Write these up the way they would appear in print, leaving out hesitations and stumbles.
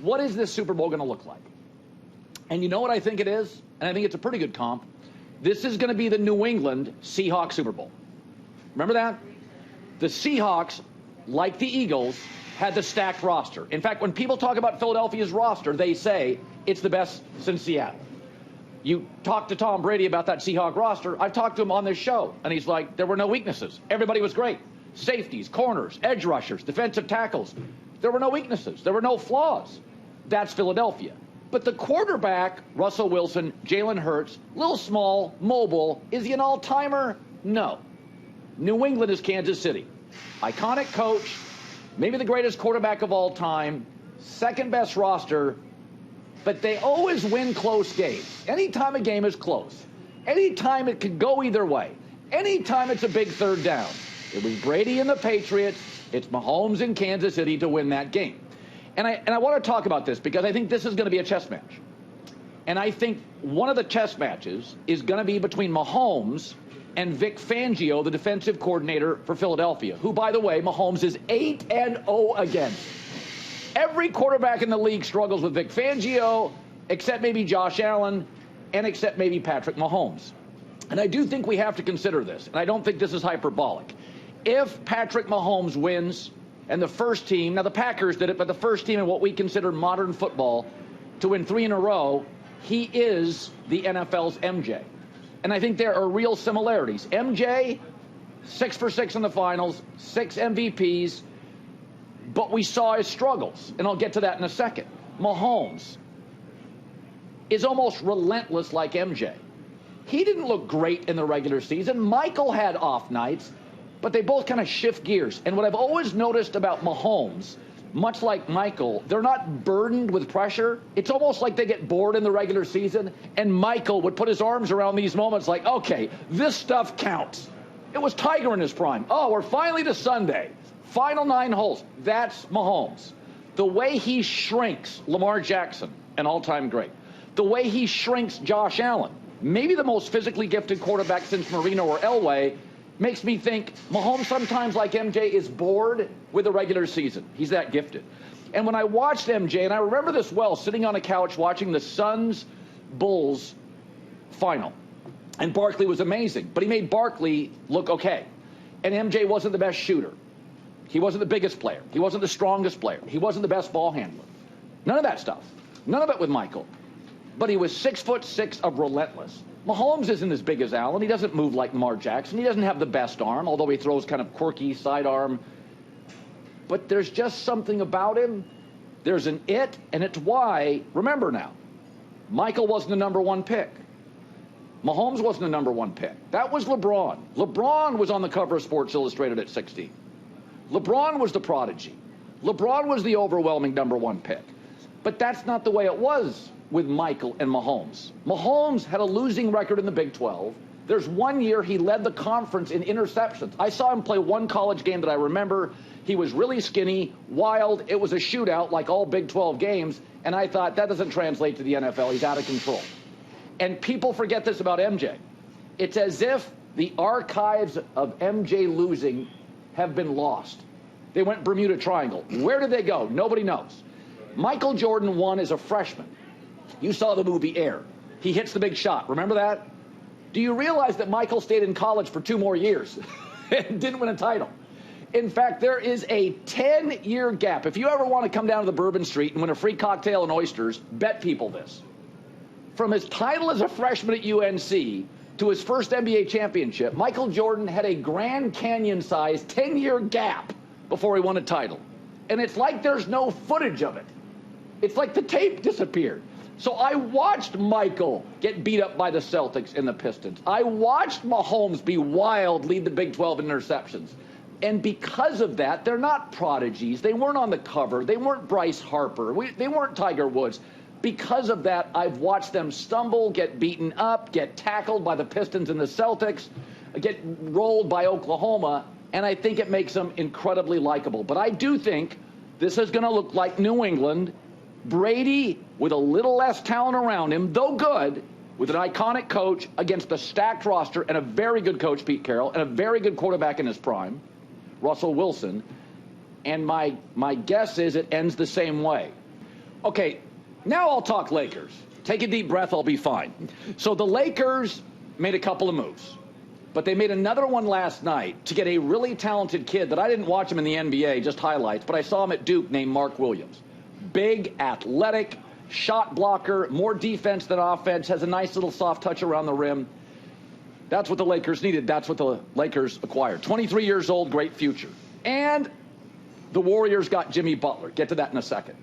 what is this Super Bowl going to look like? And you know what I think it is? And I think it's a pretty good comp. This is going to be the New England Seahawks Super Bowl. Remember that? The Seahawks, like the Eagles, had the stacked roster. In fact, when people talk about Philadelphia's roster, they say it's the best since Seattle. You talk to Tom Brady about that Seahawk roster. I've talked to him on this show, and he's like, there were no weaknesses. Everybody was great. Safeties, corners, edge rushers, defensive tackles. There were no weaknesses. There were no flaws. That's Philadelphia. But the quarterback, Russell Wilson, Jalen Hurts, little small, mobile, is he an all-timer? No. New England is Kansas City. Iconic coach, maybe the greatest quarterback of all time, second best roster, but they always win close games. Anytime a game is close, anytime it could go either way, anytime it's a big third down. It was Brady and the Patriots. It's Mahomes in Kansas City to win that game. And I want to talk about this because I think this is going to be a chess match. And I think one of the chess matches is going to be between Mahomes and Vic Fangio, the defensive coordinator for Philadelphia, who, by the way, Mahomes is 8-0 against. Every quarterback in the league struggles with Vic Fangio, except maybe Josh Allen, and except maybe Patrick Mahomes. And I do think we have to consider this, and I don't think this is hyperbolic. If Patrick Mahomes wins, and the first team, now the Packers did it, but the first team in what we consider modern football to win 3 in a row, he is the NFL's MJ. And I think there are real similarities. MJ, 6 for 6 in the finals, 6 MVPs, but we saw his struggles, and I'll get to that in a second. Mahomes is almost relentless like MJ. He didn't look great in the regular season. Michael had off nights, but they both kind of shift gears. And what I've always noticed about Mahomes, much like Michael, they're not burdened with pressure. It's almost like they get bored in the regular season, and Michael would put his arms around these moments like, okay, this stuff counts. It was Tiger in his prime. Oh, we're finally to Sunday. Final 9 holes. That's Mahomes. The way he shrinks Lamar Jackson, an all-time great. The way he shrinks Josh Allen, maybe the most physically gifted quarterback since Marino or Elway, makes me think Mahomes sometimes, like MJ, is bored with the regular season. He's that gifted. And when I watched MJ, and I remember this well, sitting on a couch watching the Suns-Bulls final. And Barkley was amazing, but he made Barkley look okay. And MJ wasn't the best shooter. He wasn't the biggest player. He wasn't the strongest player. He wasn't the best ball handler. None of that stuff. None of it with Michael. But he was 6'6" of relentless. Mahomes isn't as big as Allen. He doesn't move like Lamar Jackson. He doesn't have the best arm, although he throws kind of quirky sidearm. But there's just something about him. There's an it, and it's why, remember now, Michael wasn't the number 1 pick. Mahomes wasn't the number 1 pick. That was LeBron. LeBron was on the cover of Sports Illustrated at 16. LeBron was the prodigy. LeBron was the overwhelming number 1 pick. But that's not the way it was with Michael and Mahomes. Mahomes had a losing record in the Big 12. There's one year he led the conference in interceptions. I saw him play one college game that I remember. He was really skinny, wild. It was a shootout like all Big 12 games. And I thought, that doesn't translate to the NFL. He's out of control. And people forget this about MJ. It's as if the archives of MJ losing have been lost. They went Bermuda Triangle. Where did they go? Nobody knows. Michael Jordan won as a freshman. You saw the movie Air. He hits the big shot. Remember that? Do you realize that Michael stayed in college for 2 more years and didn't win a title? In fact, there is a 10-year gap. If you ever want to come down to the Bourbon Street and win a free cocktail and oysters, bet people this. From his title as a freshman at UNC to his first NBA championship, Michael Jordan had a Grand Canyon-sized 10-year gap before he won a title. And it's like there's no footage of it. It's like the tape disappeared. So I watched Michael get beat up by the Celtics and the Pistons. I watched Mahomes be wild, lead the Big 12 in interceptions. And because of that, they're not prodigies. They weren't on the cover. They weren't Bryce Harper. They weren't Tiger Woods. Because of that, I've watched them stumble, get beaten up, get tackled by the Pistons and the Celtics, get rolled by Oklahoma, and I think it makes them incredibly likable. But I do think this is going to look like New England. Brady, with a little less talent around him, though good, with an iconic coach against a stacked roster and a very good coach, Pete Carroll, and a very good quarterback in his prime, Russell Wilson. And my guess is it ends the same way. Okay, now I'll talk Lakers. Take a deep breath, I'll be fine. So the Lakers made a couple of moves, but they made another one last night to get a really talented kid that I didn't watch him in the NBA, just highlights, but I saw him at Duke, named Mark Williams. Big, athletic, shot blocker, more defense than offense, has a nice little soft touch around the rim. That's what the Lakers needed. That's what the Lakers acquired. 23 years old, great future. And the Warriors got Jimmy Butler. Get to that in a second.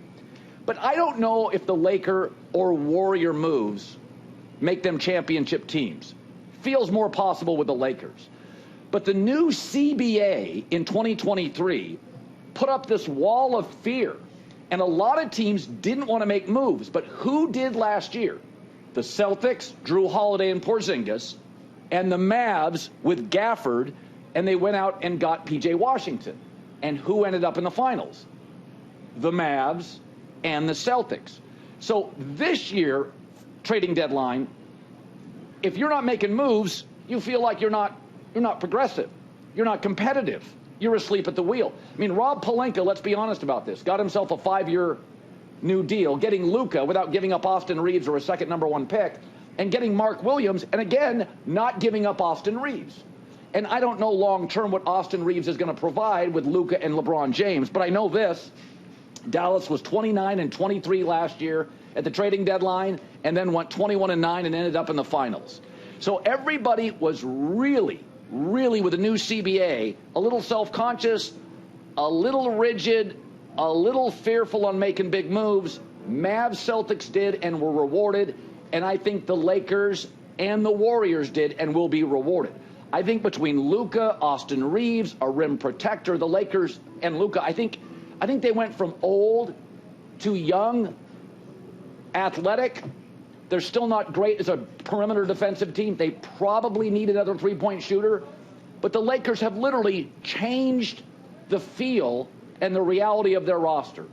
But I don't know if the Laker or Warrior moves make them championship teams. Feels more possible with the Lakers. But the new CBA in 2023 put up this wall of fear. And a lot of teams didn't want to make moves. But who did last year? The Celtics, Drew Holiday and Porzingis, and the Mavs with Gafford, and they went out and got P.J. Washington. And who ended up in the finals? The Mavs and the Celtics. So this year, trading deadline, if you're not making moves, you feel like you're not progressive. You're not competitive. You're asleep at the wheel. I mean, Rob Pelinka, let's be honest about this, got himself a 5-year new deal, getting Luka without giving up Austin Reeves or a second #1 pick, and getting Mark Williams, and again, not giving up Austin Reeves. And I don't know long-term what Austin Reeves is going to provide with Luka and LeBron James, but I know this. Dallas was 29-23 last year at the trading deadline, and then went 21-9 and ended up in the finals. So everybody was really with the new CBA, a little self-conscious, a little rigid, a little fearful on making big moves. Mavs, Celtics did and were rewarded, and I think the Lakers and the Warriors did and will be rewarded. I think between Luka, Austin Reeves, a rim protector, the Lakers and Luka, I think they went from old to young, athletic. They're still not great as a perimeter defensive team. They probably need another three-point shooter. But the Lakers have literally changed the feel and the reality of their roster.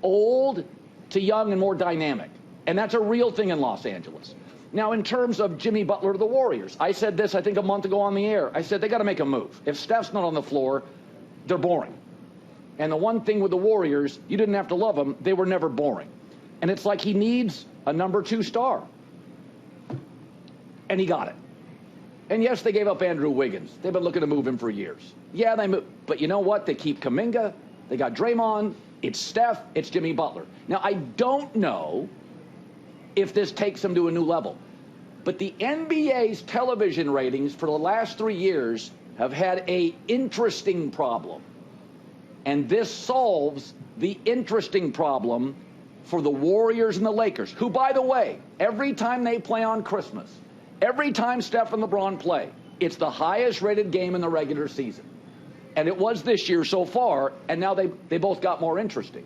Old to young and more dynamic. And that's a real thing in Los Angeles. Now, in terms of Jimmy Butler to the Warriors, I said this, I think, a month ago on the air. I said they got to make a move. If Steph's not on the floor, they're boring. And the one thing with the Warriors, you didn't have to love them. They were never boring. And it's like he needs a #2 star. And he got it. And yes, they gave up Andrew Wiggins. They've been looking to move him for years. Yeah, they moved. But you know what? They keep Kuminga. They got Draymond. It's Steph. It's Jimmy Butler. Now, I don't know if this takes them to a new level. But the NBA's television ratings for the last 3 years have had a interesting problem. And this solves the interesting problem for the Warriors and the Lakers, who, by the way, every time they play on Christmas, every time Steph and LeBron play, it's the highest rated game in the regular season. And it was this year so far, and now they both got more interesting.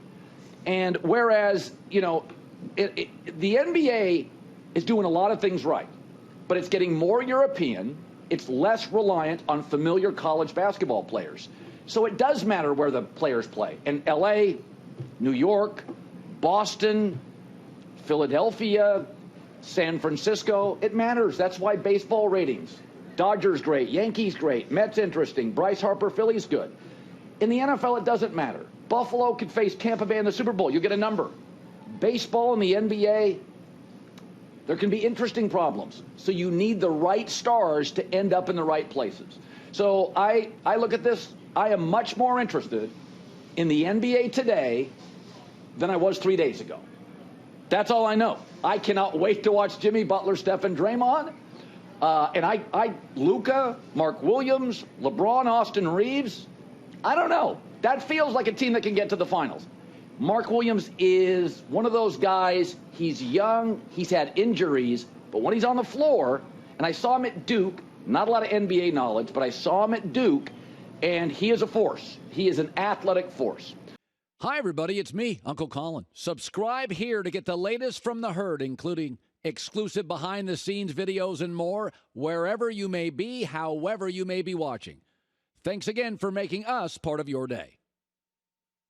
And whereas, you know, the NBA is doing a lot of things right, but it's getting more European. It's less reliant on familiar college basketball players. So it does matter where the players play. In L.A., New York, Boston, Philadelphia, San Francisco, it matters. That's why baseball ratings. Dodgers great, Yankees great, Mets interesting, Bryce Harper, Phillies good. In the NFL, it doesn't matter. Buffalo could face Tampa Bay in the Super Bowl. You get a number. Baseball and the NBA, there can be interesting problems. So you need the right stars to end up in the right places. So I look at this, I am much more interested in the NBA today than I was 3 days ago. That's all I know. I cannot wait to watch Jimmy Butler, Steph, and Draymond. And Luka, Mark Williams, LeBron, Austin Reeves, I don't know. That feels like a team that can get to the finals. Mark Williams is one of those guys, he's young, he's had injuries, but when he's on the floor, and I saw him at Duke, not a lot of NBA knowledge, but I saw him at Duke, and he is a force. He is an athletic force. Hi, everybody. It's me, Uncle Colin. Subscribe here to get the latest from the herd, including exclusive behind-the-scenes videos and more, wherever you may be, however you may be watching. Thanks again for making us part of your day.